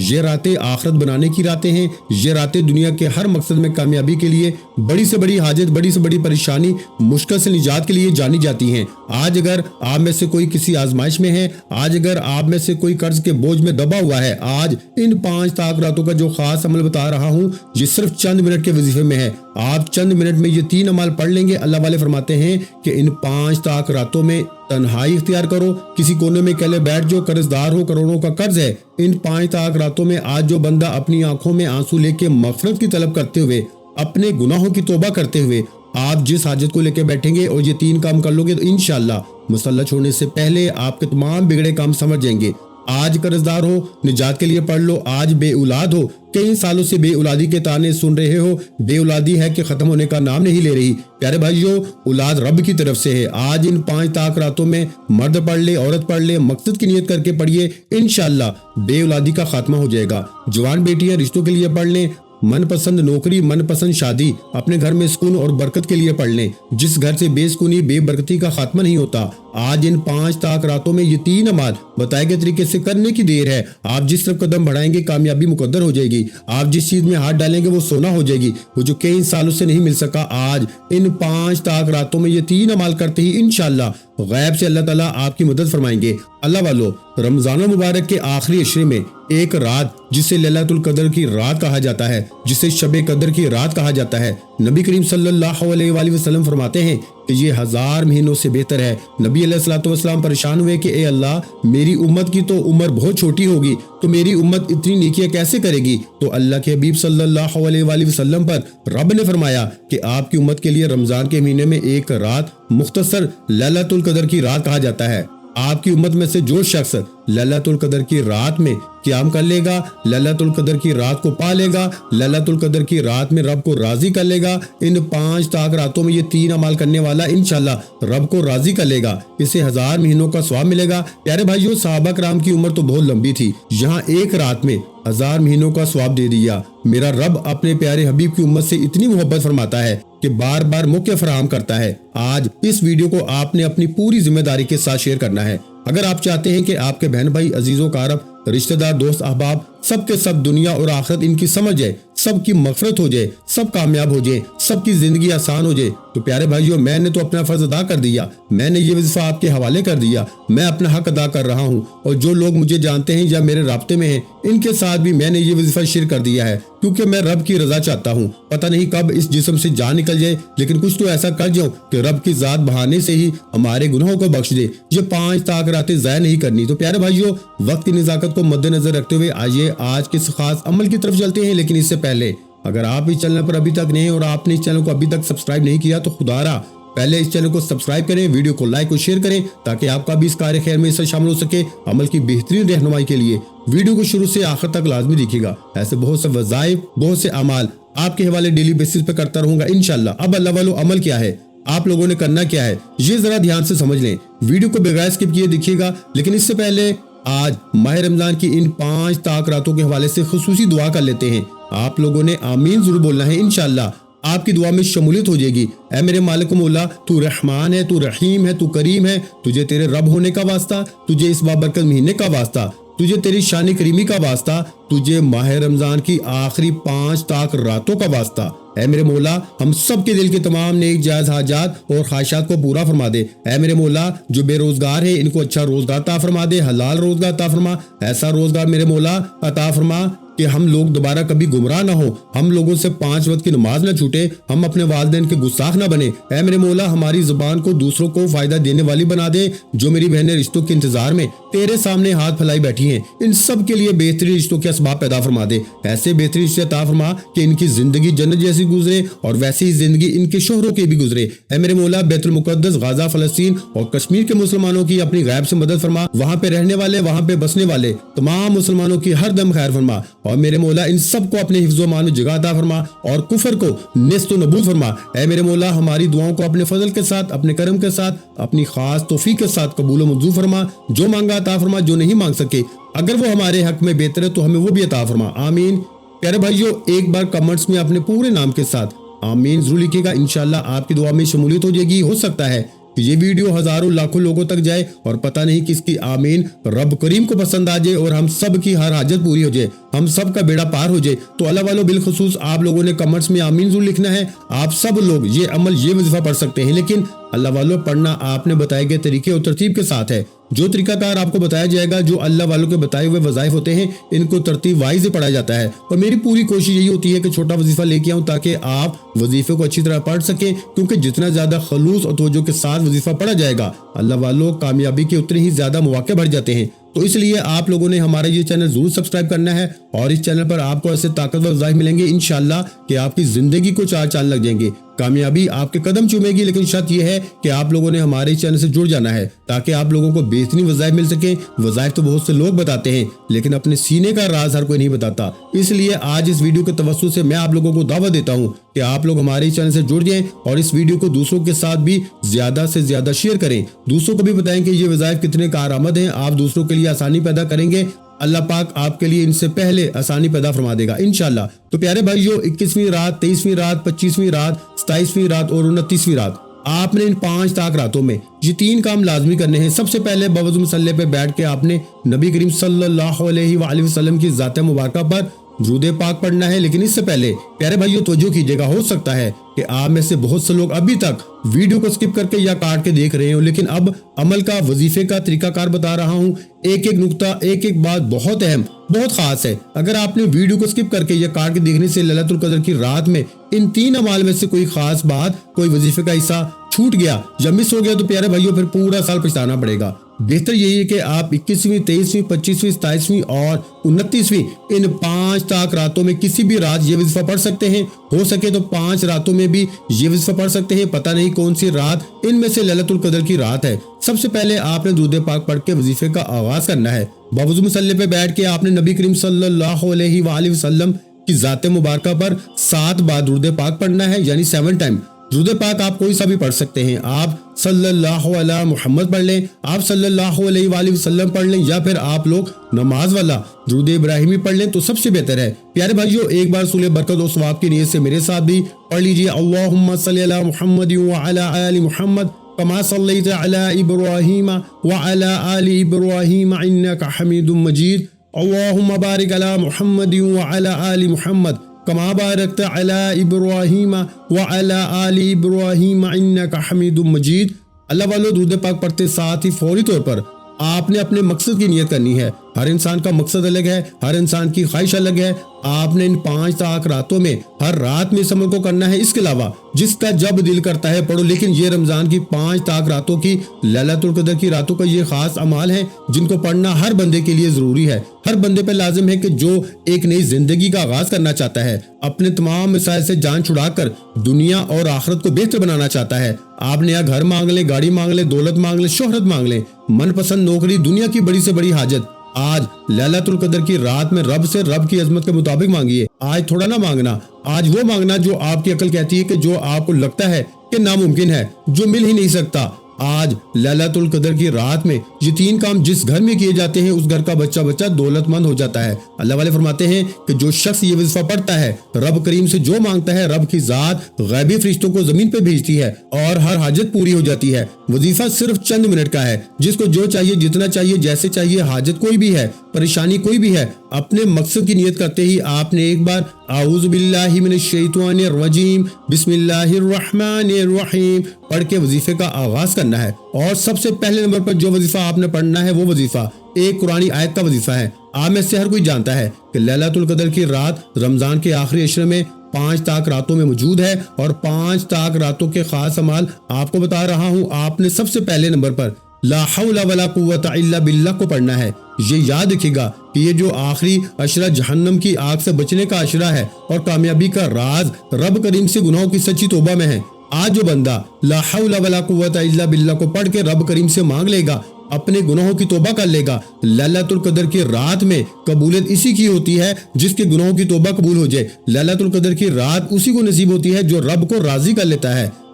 یہ راتیں آخرت بنانے کی راتیں ہیں، یہ راتیں دنیا کے ہر مقصد میں کامیابی کے لیے، بڑی سے بڑی حاجت، بڑی سے بڑی پریشانی، مشکل سے نجات کے لیے جانی جاتی ہیں۔ آج اگر آپ میں سے کوئی کسی آزمائش میں ہے، آج اگر آپ میں سے کوئی قرض کے بوجھ میں دبا ہوا ہے، آج ان 5 طاق راتوں کا جو خاص عمل بتا رہا ہوں یہ صرف چند منٹ کے وظیفے میں ہے۔ آپ چند منٹ میں یہ 3 اعمال پڑھ لیں گے۔ اللہ والے فرماتے ہیں کہ ان 5 طاق راتوں میں تنہائی اختیار کرو، کسی کونے میں اکیلے بیٹھ جو، قرض دار ہو، کروڑوں کا قرض ہے۔ ان 5 طاق راتوں میں آج جو بندہ اپنی آنکھوں میں آنسو لے کے مغفرت کی طلب کرتے ہوئے، اپنے گناہوں کی توبہ کرتے ہوئے آپ جس حاجت کو لے کے بیٹھیں گے اور یہ 3 کام کر لو گے تو انشاءاللہ مصلی چھوڑنے سے پہلے آپ کے تمام بگڑے کام سمجھ جائیں گے۔ آج قرض دار ہو، نجات کے لیے پڑھ لو۔ آج بے اولاد ہو، کئی سالوں سے بے اولادی کے تانے سن رہے ہو، بے اولادی ہے کہ ختم ہونے کا نام نہیں لے رہی۔ پیارے بھائیو، اولاد رب کی طرف سے ہے۔ آج ان 5 طاق راتوں میں مرد پڑھ لے، عورت پڑھ لے، مقصد کی نیت کر کے پڑھیے، انشاءاللہ بے اولادی کا خاتمہ ہو جائے گا۔ جوان بیٹیاں رشتوں کے لیے پڑھ لیں، من پسند نوکری، من پسند شادی، اپنے گھر میں سکون اور برکت کے لیے پڑھ لیں۔ جس گھر سے بے سکونی، بے برکتی کا خاتمہ نہیں ہوتا، آج ان 5 طاق راتوں میں یہ 3 اعمال بتائے گئے طریقے سے کرنے کی دیر ہے۔ آپ جس طرف قدم بڑھائیں گے کامیابی مقدر ہو جائے گی۔ آپ جس چیز میں ہاتھ ڈالیں گے وہ سونا ہو جائے گی، وہ جو کئی سالوں سے نہیں مل سکا۔ آج ان 5 طاق راتوں میں یہ 3 اعمال کرتے ہی انشاءاللہ غیب سے اللہ تعالیٰ آپ کی مدد فرمائیں گے۔ اللہ والو، رمضان المبارک کے آخری عشرے میں ایک رات جسے لیلۃ القدر کی رات کہا جاتا ہے، جسے شب قدر کی رات کہا جاتا ہے، نبی کریم صلی اللہ علیہ وآلہ وسلم فرماتے ہیں کہ یہ 1000 مہینوں سے بہتر ہے۔ نبی علیہ الصلوۃ والسلام پریشان ہوئے کہ اے اللہ، میری امت کی تو عمر بہت چھوٹی ہوگی، تو میری امت اتنی نیکیاں کیسے کرے گی؟ تو اللہ کے حبیب صلی اللہ علیہ وآلہ وسلم پر رب نے فرمایا کہ آپ کی امت کے لیے رمضان کے مہینے میں ایک رات مختصر لیلۃ القدر کی رات کہا جاتا ہے۔ آپ کی امت میں سے جو شخص لیلۃ القدر کی رات میں قیام کر لے گا، لیلۃ القدر کی رات کو پا لے گا، لیلۃ القدر کی رات میں رب کو راضی کر لے گا، ان 5 طاق راتوں میں یہ 3 اعمال کرنے والا انشاءاللہ رب کو راضی کر لے گا، اسے 1000 مہینوں کا ثواب ملے گا۔ پیارے بھائیو، صحابہ کرام کی عمر تو بہت لمبی تھی، یہاں ایک رات میں 1000 مہینوں کا ثواب دے دیا۔ میرا رب اپنے پیارے حبیب کی امت سے اتنی محبت فرماتا ہے کہ بار بار موقع فراہم کرتا ہے۔ آج اس ویڈیو کو آپ نے اپنی پوری ذمہ داری کے ساتھ شیئر کرنا ہے۔ اگر آپ چاہتے ہیں کہ آپ کے بہن بھائی، عزیز و اقارب، رشتہ دار، دوست احباب، سب کے سب دنیا اور آخرت ان کی سمجھ جائے، سب کی مغفرت ہو جائے، سب کامیاب ہو جائے، سب کی زندگی آسان ہو جائے، تو پیارے بھائیو، میں نے تو اپنا فرض ادا کر دیا، میں نے یہ وظیفہ آپ کے حوالے کر دیا، میں اپنا حق ادا کر رہا ہوں، اور جو لوگ مجھے جانتے ہیں یا میرے رابطے میں ہیں ان کے ساتھ بھی میں نے یہ وظیفہ شیئر کر دیا ہے، کیونکہ میں رب کی رضا چاہتا ہوں۔ پتہ نہیں کب اس جسم سے جان نکل جائے، لیکن کچھ تو ایسا کر جاؤں کہ رب کی ذات بہانے سے ہی ہمارے گناہوں کو بخش دے۔ یہ 5 طاق راتیں ضائع نہیں کرنی۔ تو پیارے بھائیو، وقت کی نزاکت کو مد نظر رکھتے ہوئے آئیے آج کے خاص عمل کی طرف چلتے ہیں، لیکن اس سے پہلے اگر آپ اس چینل پر ابھی تک نئے ہیں اور آپ نے اس چینل کو ابھی تک سبسکرائب نہیں کیا تو خدا را پہلے اس چینل کو سبسکرائب کریں، ویڈیو کو لائک اور شیئر کریں تاکہ آپ کا بھی اس کار خیر میں حصہ شامل ہو سکے۔ عمل کی بہترین رہنمائی کے لیے ویڈیو کو شروع سے آخر تک لازمی دیکھیے گا۔ ایسے بہت سے وظائف، بہت سے اعمال آپ کے حوالے ڈیلی بیسس پہ کرتا رہوں گا انشاءاللہ۔ اب اللہ والو، عمل کیا ہے؟ آپ لوگوں نے کرنا کیا ہے یہ ذرا دھیان سے سمجھ لیں، ویڈیو کو بغیر اسکپ کیے دیکھیے گا۔ لیکن اس سے پہلے آج ماہ رمضان کی ان 5 طاق راتوں کے حوالے سے خصوصی دعا کر لیتے ہیں۔ آپ لوگوں نے آمین ضرور بولنا ہے، انشاءاللہ آپ کی دعا میں شمولیت ہو جائے گی۔ اے میرے مالک و مولا، تو رحمان ہے، تو رحیم ہے، تو کریم ہے، تجھے تیرے رب ہونے کا واسطہ، تجھے اس بابرکت مہینے کا واسطہ، تجھے تیری شان کریمی کا واسطہ، تجھے ماہ رمضان کی آخری 5 طاق راتوں کا واسطہ۔ اے میرے مولا، ہم سب کے دل کے تمام نیک جائز حاجات اور خواہشات کو پورا فرما دے۔ اے میرے مولا، جو بے روزگار ہے ان کو اچھا روزگار عطا فرما دے، حلال روزگار عطا فرما، ایسا روزگار میرے مولا عطا فرما کہ ہم لوگ دوبارہ کبھی گمراہ نہ ہو، ہم لوگوں سے 5 وقت کی نماز نہ چھوٹے، ہم اپنے والدین کے گستاخ نہ بنے۔ اے میرے مولا، ہماری زبان کو دوسروں کو فائدہ دینے والی بنا دے۔ جو میری بہنیں رشتوں کے انتظار میں تیرے سامنے ہاتھ پھیلائی بیٹھی ہیں، ان سب کے لیے بہترین رشتوں کے اسباب پیدا فرما دے۔ ایسے بہترین رشتے عطا فرما کہ ان کی زندگی جنت جیسی گزرے اور ویسی ہی زندگی ان کے شوہروں کی بھی گزرے۔ اے میرے مولا، بیت المقدس، غزہ، فلسطین اور کشمیر کے مسلمانوں کی اپنی غیب سے مدد فرما، وہاں پہ رہنے والے، وہاں پہ بسنے والے تمام مسلمانوں کی ہر دم خیر فرما، اور میرے مولا ان سب کو اپنے حفظ و امان و جگہ عطا فرما اور کفر کو نیست و نبود فرما۔ اے میرے مولا، ہماری دعاؤں کو اپنے فضل کے ساتھ، اپنے کرم کے ساتھ، اپنی خاص توفیق کے ساتھ قبول و منظور فرما۔ جو مانگا عطا فرما، جو نہیں مانگ سکے اگر وہ ہمارے حق میں بہتر ہے تو ہمیں وہ بھی عطا فرما، آمین۔ پیارے بھائیو، ایک بار کمنٹس میں اپنے پورے نام کے ساتھ آمین ضرور لکھیے گا، انشاءاللہ آپ کی دعا میں شمولیت ہو جائے گی۔ ہو سکتا ہے کہ یہ ویڈیو ہزاروں لاکھوں لوگوں تک جائے اور پتہ نہیں کس کی آمین رب کریم کو پسند آ جائے اور ہم سب کی ہر حاجت پوری ہو جائے، ہم سب کا بیڑا پار ہو جائے۔ تو اللہ والوں بالخصوص آپ لوگوں نے کمنٹس میں آمین ضرور لکھنا ہے۔ آپ سب لوگ یہ عمل یہ وظیفہ پڑھ سکتے ہیں، لیکن اللہ والوں پڑھنا آپ نے بتائے گئے طریقے اور ترتیب کے ساتھ ہے۔ جو طریقہ کار آپ کو بتایا جائے گا، جو اللہ والوں کے بتائے ہوئے وظائف ہوتے ہیں، ان کو ترتیب وائز ہی پڑھا جاتا ہے۔ اور میری پوری کوشش یہی ہوتی ہے کہ چھوٹا وظیفہ لے کے آؤں تاکہ آپ وظیفے کو اچھی طرح پڑھ سکیں، کیونکہ جتنا زیادہ خلوص اور توجہ کے ساتھ وظیفہ پڑھا جائے گا، اللہ والوں کامیابی کے اتنے ہی زیادہ مواقع بڑھ جاتے ہیں۔ تو اس لیے آپ لوگوں نے ہمارا یہ چینل ضرور سبسکرائب کرنا ہے، اور اس چینل پر آپ کو ایسے طاقتور وظائف ملیں گے انشاءاللہ کہ آپ کی زندگی کو چار چاند لگ جائیں گے، کامیابی آپ کے قدم چومے گی۔ لیکن شرط یہ ہے کہ آپ لوگوں نے ہمارے چینل سے جڑ جانا ہے تاکہ آپ لوگوں کو بہترین وظائف مل سکیں۔ وظائف تو بہت سے لوگ بتاتے ہیں، لیکن اپنے سینے کا راز ہر کوئی نہیں بتاتا۔ اس لیے آج اس ویڈیو کے توسط سے میں آپ لوگوں کو دعوت دیتا ہوں کہ آپ لوگ ہمارے چینل سے جڑ جائیں اور اس ویڈیو کو دوسروں کے ساتھ بھی زیادہ سے زیادہ شیئر کریں، دوسروں کو بھی بتائیں کہ یہ وظائف کتنے کارآمد ہیں۔ آپ دوسروں کے لیے آسانی پیدا کریں گے، اللہ پاک آپ کے لیے ان سے پہلے آسانی پیدا فرما دے گا انشاءاللہ۔ تو پیارے بھائیو، 21ویں رات، 23ویں رات، 25ویں رات، 27ویں رات اور 29ویں رات، آپ نے ان 5 طاق راتوں میں یہ 3 کام لازمی کرنے ہیں۔ سب سے پہلے بوضو مصلی پہ بیٹھ کے آپ نے نبی کریم صلی اللہ علیہ وآلہ وسلم کی ذات مبارکہ پر درود پاک پڑھنا ہے۔ لیکن اس سے پہلے پیارے بھائیو توجہ کیجیے گا، ہو سکتا ہے کہ آپ میں سے بہت سے لوگ ابھی تک ویڈیو کو سکپ کر کے یا کاٹ کے دیکھ رہے ہوں، لیکن اب عمل کا وظیفے کا طریقہ کار بتا رہا ہوں۔ ایک ایک نقطہ، ایک ایک بات بہت اہم، بہت خاص ہے۔ اگر آپ نے ویڈیو کو سکپ کر کے یا کاٹ کے دیکھنے سے لیلۃ القدر کی رات میں ان 3 اعمال میں سے کوئی خاص بات، کوئی وظیفے کا حصہ چھوٹ گیا یا مس ہو گیا تو پیارے بھائیو پھر پورا سال پچھتانا پڑے گا۔ بہتر یہی ہے کہ آپ 21ویں، 23ویں، 25ویں، 27ویں اور 29ویں ان 5 طاق راتوں میں کسی بھی رات یہ وظیفہ پڑھ سکتے ہیں۔ ہو سکے تو 5 راتوں میں بھی یہ وظیفہ پڑھ سکتے ہیں، پتہ نہیں کون سی رات ان میں سے لیلۃ القدر کی رات ہے۔ سب سے پہلے آپ نے درود پاک پڑھ کے وظیفے کا آغاز کرنا ہے۔ بوضو مصلی پہ بیٹھ کے آپ نے نبی کریم صلی اللہ علیہ وآلہ وسلم کی ذات مبارکہ پر 7 بار درود پاک پڑھنا ہے، یعنی 7 ٹائم۔ درود پاک آپ کوئی سا بھی پڑھ سکتے ہیں، آپ صلی اللہ علیہ محمد پڑھ لیں، آپ صلی اللہ علیہ وآلہ وسلم پڑھ لیں، یا پھر آپ لوگ نماز والا درود ابراہیمی پڑھ لیں تو سب سے بہتر ہے۔ پیارے بھائیو، ایک بار سولہ برکت و ثواب کی نیت سے میرے ساتھ بھی پڑھ لیجئے، اللہم صلی علی محمد وعلی آل محمد کما صلیت علی ابراہیم وعلی آل ابراہیم انک حمید مجید، اللہم بارک علی محمد وعلی آل محمد کما بارکت علی ابراہیم وعلی آل ابراہیم انک حمید مجید۔ اللہ والو، درود پاک پڑھتے ساتھ ہی فوری طور پر آپ نے اپنے مقصد کی نیت کرنی ہے۔ ہر انسان کا مقصد الگ ہے، ہر انسان کی خواہش الگ ہے۔ آپ نے ان 5 طاق راتوں میں ہر رات میں اس عمل کو کرنا ہے۔ اس کے علاوہ جس کا جب دل کرتا ہے پڑھو، لیکن یہ رمضان کی 5 طاق راتوں کی، لیلۃ القدر کی راتوں کا یہ خاص اعمال ہیں جن کو پڑھنا ہر بندے کے لیے ضروری ہے۔ ہر بندے پہ لازم ہے کہ جو ایک نئی زندگی کا آغاز کرنا چاہتا ہے، اپنے تمام مسائل سے جان چھڑا کر دنیا اور آخرت کو بہتر بنانا چاہتا ہے، آپ نے یا گھر مانگ لیں، گاڑی مانگ لیں، دولت مانگ لیں، شہرت مانگ لیں، من پسند نوکری، دنیا کی بڑی سے بڑی حاجت، آج لیلۃ القدر کی رات میں رب سے رب کی عظمت کے مطابق مانگیے۔ آج تھوڑا نہ مانگنا، آج وہ مانگنا جو آپ کی عقل کہتی ہے کہ جو آپ کو لگتا ہے کہ ناممکن ہے، جو مل ہی نہیں سکتا۔ آج لیلۃ القدر کی رات میں یہ 3 کام جس گھر میں کیے جاتے ہیں اس گھر کا بچہ دولت مند ہو جاتا ہے۔ اللہ والے فرماتے ہیں کہ جو شخص یہ وظیفہ پڑھتا ہے، رب کریم سے جو مانگتا ہے، رب کی ذات غیبی فرشتوں کو زمین پہ بھیجتی ہے اور ہر حاجت پوری ہو جاتی ہے۔ وظیفہ صرف چند منٹ کا ہے، جس کو جو چاہیے، جتنا چاہیے، جیسے چاہیے، حاجت کوئی بھی ہے، پریشانی کوئی بھی ہے، اپنے مقصد کی نیت کرتے ہی آپ نے ایک بار اعوذ باللہ من الشیطان الرجیم بسم اللہ الرحمن الرحیم پڑھ کے وظیفے کا آغاز کرنا ہے۔ اور سب سے پہلے نمبر پر جو وظیفہ آپ نے پڑھنا ہے وہ وظیفہ ایک قرآنی آیت کا وظیفہ ہے۔ آپ میں سے ہر کوئی جانتا ہے کہ لیلۃ القدر کی رات رمضان کے آخری عشرے میں 5 طاق راتوں میں موجود ہے، اور 5 طاق راتوں کے خاص اعمال آپ کو بتا رہا ہوں۔ آپ نے سب سے پہلے نمبر پر لا حول ولا قوت الا باللہ کو پڑھنا ہے۔ یہ یاد رکھیے گا کہ یہ جو آخری عشرہ جہنم کی آگ سے بچنے کا عشرہ ہے اور کامیابی کا راز رب کریم سے گناہوں کی سچی توبہ میں ہے۔ آج جو بندہ لا حول ولا قوت الا باللہ کو پڑھ کے رب کریم سے مانگ لے گا، اپنے گناہوں کی توبہ کر لے گا، لیلۃ القدر کی رات میں قبولیت اسی کی ہوتی ہے جس کے گناہوں کی توبہ قبول ہو جائے۔ لیلۃ القدر کی رات اسی کو نصیب ہوتی ہے جو رب کو راضی کر لیتا ہے۔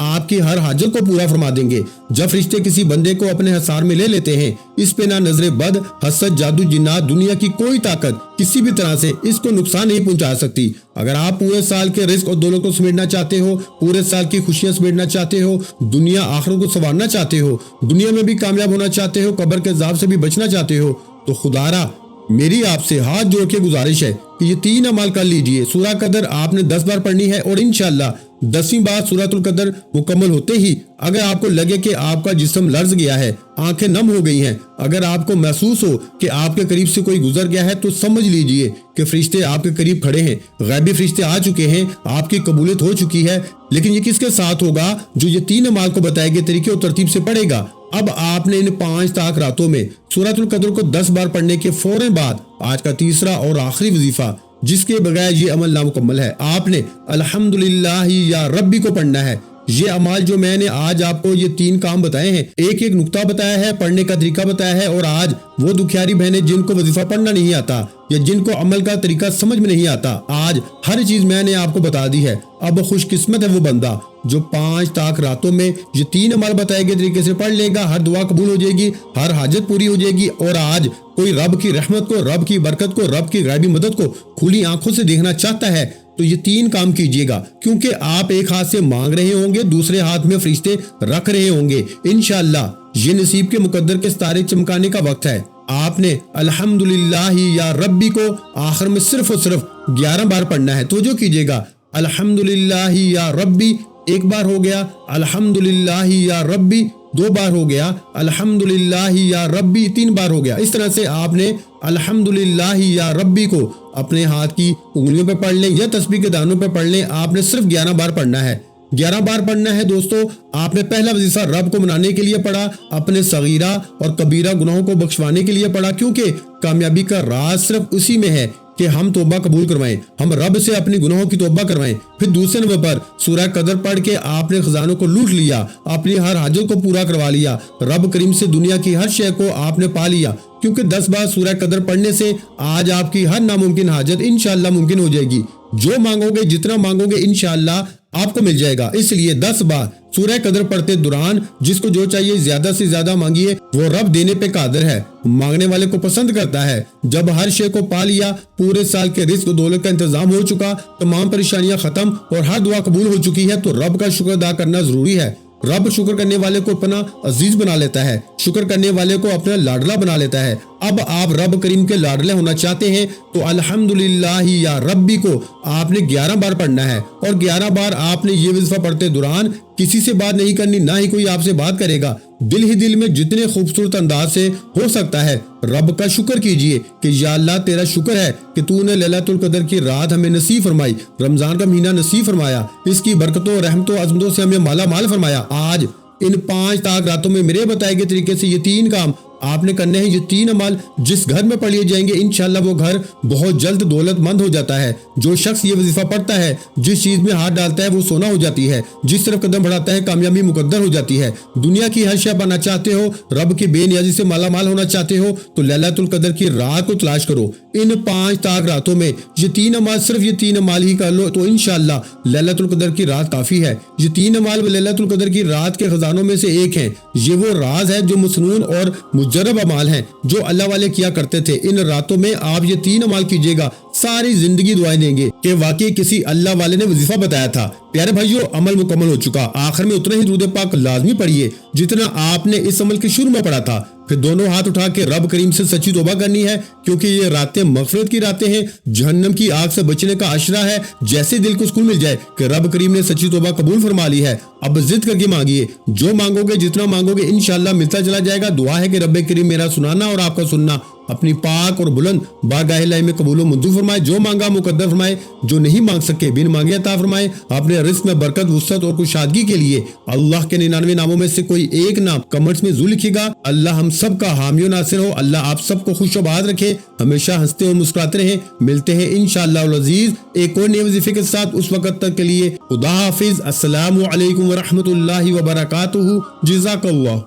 آپ کی ہر حاجت کو پورا فرما دیں گے۔ جب فرشتے کسی بندے کو اپنے حصار میں لے لیتے ہیں، اس پہ نہ نظر بد، حسد، جادو، جنات، دنیا کی کوئی طاقت کسی بھی طرح سے اس کو نقصان نہیں پہنچا سکتی۔ اگر آپ پورے سال کے رزق اور دولت کو سمیٹنا چاہتے ہو، پورے سال کی خوشیاں سمیٹنا چاہتے ہو، دنیا آخرت کو سنوارنا چاہتے ہو، دنیا میں بھی کامیاب ہونا چاہتے ہو، قبر کے عذاب سے بھی بچنا چاہتے ہو، تو خدا را میری آپ سے ہاتھ جوڑ کے گزارش ہے کہ یہ 3 اعمال کر لیجئے۔ سورہ قدر آپ نے 10 بار پڑھنی ہے، اور انشاءاللہ 10ویں بار سورۃ القدر مکمل ہوتے ہی اگر آپ کو لگے کہ آپ کا جسم لرز گیا ہے، آنکھیں نم ہو گئی ہیں، اگر آپ کو محسوس ہو کہ آپ کے قریب سے کوئی گزر گیا ہے، تو سمجھ لیجئے کہ فرشتے آپ کے قریب کھڑے ہیں، غیبی فرشتے آ چکے ہیں، آپ کی قبولیت ہو چکی ہے۔ لیکن یہ کس کے ساتھ ہوگا؟ جو یہ 3 اعمال کو بتائے گئے طریقے اور ترتیب سے پڑھے گا۔ اب آپ نے ان 5 تاک راتوں میں سورۃ القدر کو 10 بار پڑھنے کے فوراً بعد آج کا تیسرا اور آخری وظیفہ، جس کے بغیر یہ عمل نامکمل ہے، آپ نے الحمدللہ یا ربی کو پڑھنا ہے۔ یہ عمال جو میں نے آج آپ کو یہ 3 کام بتائے ہیں، ایک ایک نقطہ بتایا ہے، پڑھنے کا طریقہ بتایا ہے، اور آج وہ دکھیاری بہنیں جن کو وظیفہ پڑھنا نہیں آتا یا جن کو عمل کا طریقہ سمجھ میں نہیں آتا، آج ہر چیز میں نے آپ کو بتا دی ہے۔ اب خوش قسمت ہے وہ بندہ جو 5 تاک راتوں میں یہ 3 عمال بتائے گئے طریقے سے پڑھ لے گا، ہر دعا قبول ہو جائے گی، ہر حاجت پوری ہو جائے گی، اور آج کوئی رب کی رحمت کو، رب کی برکت کو، رب کی غیبی مدد کو کھلی آنکھوں سے دیکھنا چاہتا ہے تو یہ 3 کام کیجئے گا، کیونکہ آپ ایک ہاتھ سے مانگ رہے ہوں گے، دوسرے ہاتھ میں فرشتے رکھ رہے ہوں گے۔ انشاءاللہ یہ نصیب کے مقدر کے ستارے چمکانے کا وقت ہے۔ آپ نے الحمدللہ یا ربی کو آخر میں صرف اور صرف 11 بار پڑھنا ہے۔ توجہ کیجئے گا، الحمدللہ یا ربی 1 بار ہو گیا، الحمدللہ یا ربی 2 بار ہو گیا، الحمدللہ یا ربی 3 بار ہو گیا۔ اس طرح سے آپ نے الحمدللہ یا ربی کو اپنے ہاتھ کی انگلیوں پہ پڑھ لیں یا تسبیح کے دانوں پہ پڑھ لیں، آپ نے صرف 11 بار پڑھنا ہے۔ 11 بار پڑھنا ہے دوستو۔ آپ نے پہلا وظیفہ رب کو منانے کے لیے پڑھا، اپنے صغیرہ اور کبیرہ گناہوں کو بخشوانے کے لیے پڑھا، کیونکہ کامیابی کا راز صرف اسی میں ہے کہ ہم توبہ قبول کروائیں، ہم رب سے اپنی گناہوں کی توبہ کروائیں۔ پھر دوسرے نمبر پر سورہ قدر پڑھ کے آپ نے خزانوں کو لوٹ لیا، اپنی ہر حاجت کو پورا کروا لیا، رب کریم سے دنیا کی ہر شے کو آپ نے پا لیا، کیونکہ 10 بار سورہ قدر پڑھنے سے آج آپ کی ہر ناممکن حاجت انشاءاللہ ممکن ہو جائے گی۔ جو مانگو گے، جتنا مانگو گے، انشاءاللہ آپ کو مل جائے گا۔ اس لیے 10 بار سورہ قدر پڑھتے دوران جس کو جو چاہیے زیادہ سے زیادہ مانگیے، وہ رب دینے پہ قادر ہے، مانگنے والے کو پسند کرتا ہے۔ جب ہر شے کو پا لیا، پورے سال کے رزق و دولت کا انتظام ہو چکا، تمام پریشانیاں ختم اور ہر دعا قبول ہو چکی ہے، تو رب کا شکر ادا کرنا ضروری ہے۔ رب شکر کرنے والے کو اپنا عزیز بنا لیتا ہے، شکر کرنے والے کو اپنا لاڈلا بنا لیتا ہے۔ اب آپ رب کریم کے لاڈلے ہونا چاہتے ہیں تو الحمدللہ یا ربی کو آپ نے 11 بار پڑھنا ہے، اور 11 بار آپ نے یہ وظیفہ پڑھتے دوران کسی سے بات نہیں کرنی، نہ ہی کوئی آپ سے بات کرے گا۔ دل ہی دل میں جتنے خوبصورت انداز سے ہو سکتا ہے رب کا شکر کیجئے کہ یا اللہ تیرا شکر ہے کہ تو نے لیلۃ القدر کی رات ہمیں نصیب فرمائی، رمضان کا مہینہ نصیب فرمایا، اس کی برکتوں، رحمتوں، عظمتوں سے ہمیں مالا مال فرمایا۔ آج ان 5 تاک راتوں میں میرے بتائے گئے طریقے سے یہ 3 کام آپ نے کرنے ہیں۔ یہ 3 عمل جس گھر میں پڑھ لیے جائیں گے، انشاءاللہ وہ گھر بہت جلد دولت مند ہو جاتا ہے۔ جو شخص یہ وظیفہ پڑھتا ہے، جس چیز میں ہاتھ ڈالتا ہے وہ سونا ہو جاتی ہے، جس طرف قدم بڑھاتا ہے کامیابی مقدر ہو جاتی ہے۔ دنیا کی ہر شے پانا چاہتے ہو، رب کی بے نیازی سے مالا مال ہونا چاہتے ہو، تو لیلۃ القدر کی رات کو تلاش کرو۔ ان 5 تاک راتوں میں یہ 3 عمال، صرف یہ 3 عمال ہی کر لو تو انشاءاللہ لیلۃ القدر کی رات کافی ہے۔ یہ 3 عمال لیلۃ القدر کی رات کے خزانوں میں سے ایک ہیں۔ یہ وہ راز ہے جو مسنون اور مجرب اعمال ہیں جو اللہ والے کیا کرتے تھے۔ ان راتوں میں آپ یہ 3 عمال کیجئے گا، ساری زندگی دعائیں دیں گے کہ واقعی کسی اللہ والے نے وظیفہ بتایا تھا۔ پیارے بھائیو، عمل مکمل ہو چکا، آخر میں اتنا ہی درود پاک لازمی پڑھیے جتنا آپ نے اس عمل کے شروع میں پڑھا تھا۔ پھر دونوں ہاتھ اٹھا کے رب کریم سے سچی توبہ کرنی ہے، کیونکہ یہ راتیں مغفرت کی راتیں ہیں، جہنم کی آگ سے بچنے کا عشرہ ہے۔ جیسے دل کو سکون مل جائے کہ رب کریم نے سچی توبہ قبول فرما لی ہے، اب ضد کر کے مانگیے، جو مانگو گے، جتنا مانگو گے، انشاءاللہ ملتا چلا جائے گا۔ دعا ہے کہ رب کریم میرا سنانا اور آپ کا سننا اپنی پاک اور بلند بارگاہ الہی میں قبول و منظور فرمائے، جو مانگا مقدر فرمائے، جو نہیں مانگ سکے بن مانگے عطا فرمائے۔ اپنے رزق میں برکت، وسعت اور کشادگی کے لیے اللہ کے 99 ناموں میں سے کوئی ایک نام کمنٹس میں ضرور لکھیے گا۔ اللہ ہم سب کا حامی و ناصر ہو، اللہ آپ سب کو خوش و آباد رکھے، ہمیشہ ہنستے اور مسکراتے رہیں۔ ملتے ہیں انشاءاللہ العزیز ایک اور نئے وظیفے کے ساتھ، اس وقت تک کے لیے خدا حافظ۔ السلام علیکم ورحمۃ اللہ وبرکاتہ۔ جزاک اللہ۔